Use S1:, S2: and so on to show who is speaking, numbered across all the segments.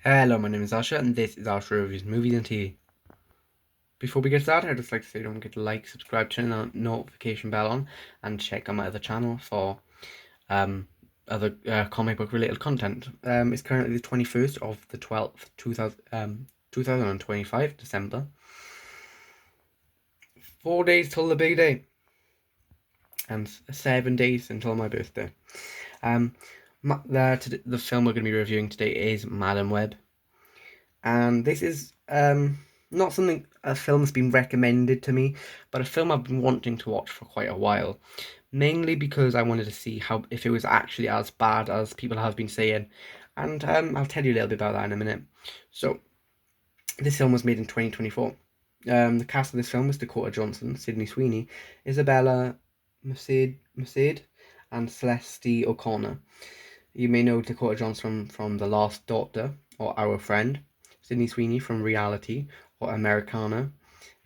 S1: Hello, my name is Asha, and this is Asha Reviews Movies and TV. Before we get started, I'd just like to say don't forget to like, subscribe, turn the notification bell on, and check out my other channel for um, other comic book related content. It's currently the 21st of the 12th, 2025, December. 4 days till the big day, and 7 days until my birthday. Um, the film we're going to be reviewing today is Madam Web. And this is not something a film has been recommended to me, but a film I've been wanting to watch for quite a while. Mainly because I wanted to see how if it was actually as bad as people have been saying, and I'll tell you a little bit about that in a minute. So, this film was made in 2024. The cast of this film was Dakota Johnson, Sydney Sweeney, Isabella Merced, and Celeste O'Connor. You may know Dakota Johnson from The Last Daughter or Our Friend, Sydney Sweeney from Reality or Americana,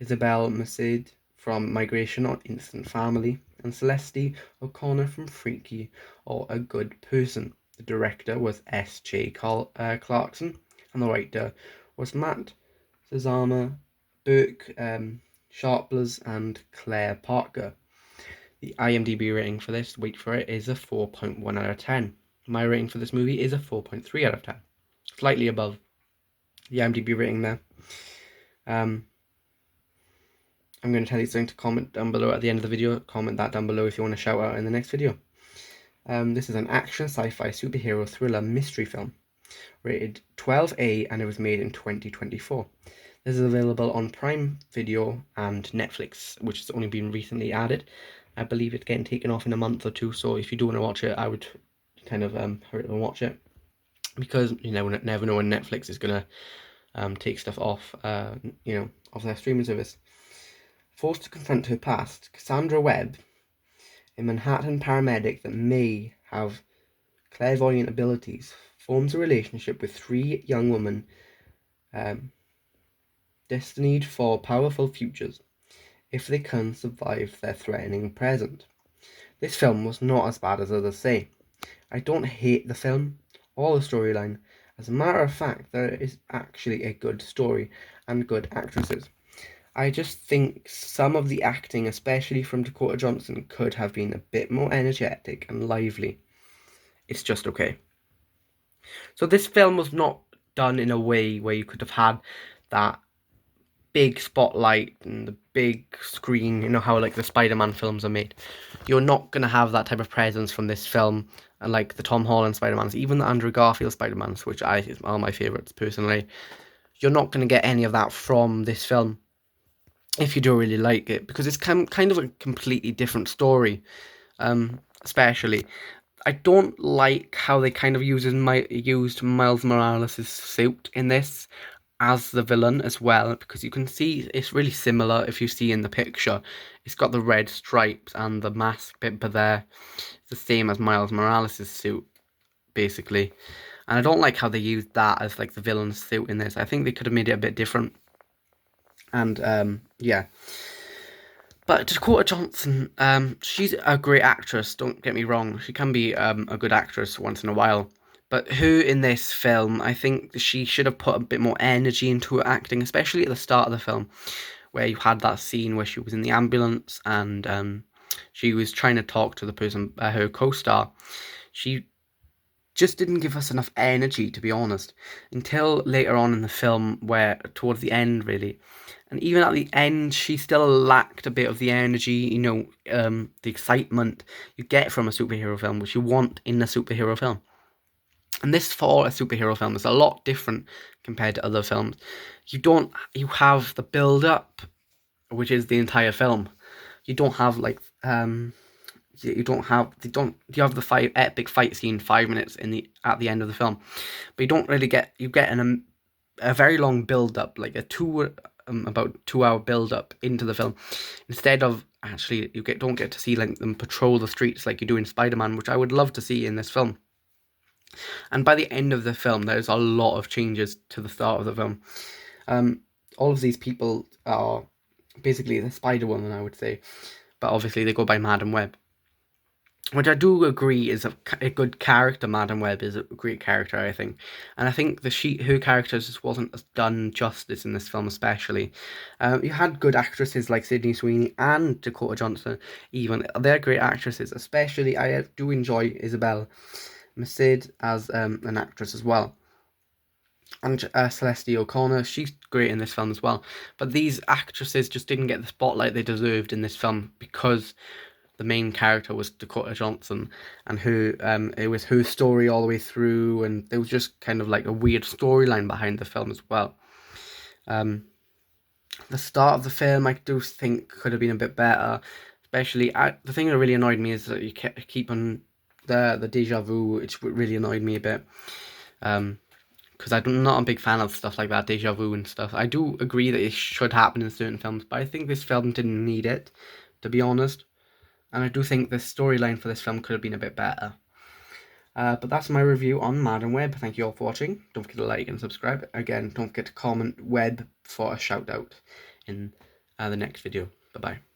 S1: Isabel Merced from Migration or Instant Family, and Celeste O'Connor from Freaky or A Good Person. The director was S.J. Clarkson, and the writer was Matt Sazama, Burke Sharpless, and Claire Parker. The IMDb rating for this, wait for it, is a 4.1 out of 10. My rating for this movie is a 4.3 out of 10. Slightly above the IMDb rating there. I'm going to tell you something to comment down below at the end of the video. Comment that down below if you want to shout out in the next video. This is an action sci-fi superhero thriller mystery film. Rated 12A, and it was made in 2024. This is available on Prime Video and Netflix, which has only been recently added. I believe it's getting taken off in a month or two, so if you do want to watch it, I would kind of hurry up and watch it, because you never know when Netflix is gonna take stuff off off their streaming service. Forced to confront her past, Cassandra Webb, a Manhattan paramedic that may have clairvoyant abilities, forms a relationship with three young women destined for powerful futures if they can survive their threatening present. This film was not as bad as others say. I don't hate the film or the storyline. As a matter of fact, there is actually a good story and good actresses. I just think some of the acting, especially from Dakota Johnson, could have been a bit more energetic and lively. It's just okay. So this film was not done in a way where you could have had that big spotlight and the big screen, you know how like the Spider-Man films are made. You're not going to have that type of presence from this film, and like the Tom Holland Spider-Mans, even the Andrew Garfield Spider-Mans, which are my favourites personally. You're not going to get any of that from this film if you do really like it, because it's kind of a completely different story. Especially, I don't like how they kind of used Miles Morales' suit in this as the villain as well, because you can see it's really similar if you see in the picture. It's got the red stripes and the mask bit there. It's the same as Miles Morales' suit, basically. And I don't like how they used that as like the villain's suit in this. I think they could have made it a bit different. And yeah. But Dakota Johnson, she's a great actress, don't get me wrong. She can be a good actress once in a while. But who in this film, I think she should have put a bit more energy into her acting, especially at the start of the film, where you had that scene where she was in the ambulance and she was trying to talk to the person, her co-star. She just didn't give us enough energy, to be honest, until later on in the film, where towards the end, really. And even at the end, she still lacked a bit of the energy, the excitement you get from a superhero film, which you want in a superhero film. And this, for a superhero film, is a lot different compared to other films. You have the build up, which is the entire film. You don't have like you have the epic fight scene 5 minutes at the end of the film, but you don't really get a very long build up, like about 2 hour build up into the film, instead of actually don't get to see like them patrol the streets like you do in Spider-Man, which I would love to see in this film. And by the end of the film, there's a lot of changes to the start of the film. All of these people are basically the Spider-Woman, I would say, but obviously they go by Madam Web. which I do agree is a good character. Madam Web is a great character, I think, and I think the Who characters just wasn't as done justice in this film, especially. You had good actresses like Sydney Sweeney and Dakota Johnson. Even they're great actresses. Especially, I do enjoy Isabel Masid as an actress as well. And Celeste O'Connor, she's great in this film as well. But these actresses just didn't get the spotlight they deserved in this film because the main character was Dakota Johnson, and who it was her story all the way through, and there was just kind of like a weird storyline behind the film as well. The start of the film I do think could have been a bit better, especially the thing that really annoyed me is that you keep on the deja vu, which really annoyed me a bit. Because I'm not a big fan of stuff like that, deja vu and stuff. I do agree that it should happen in certain films, but I think this film didn't need it, to be honest. And I do think the storyline for this film could have been a bit better. But that's my review on Madam Web. Thank you all for watching. Don't forget to like and subscribe. Again, don't forget to comment Web for a shout out in the next video. Bye bye.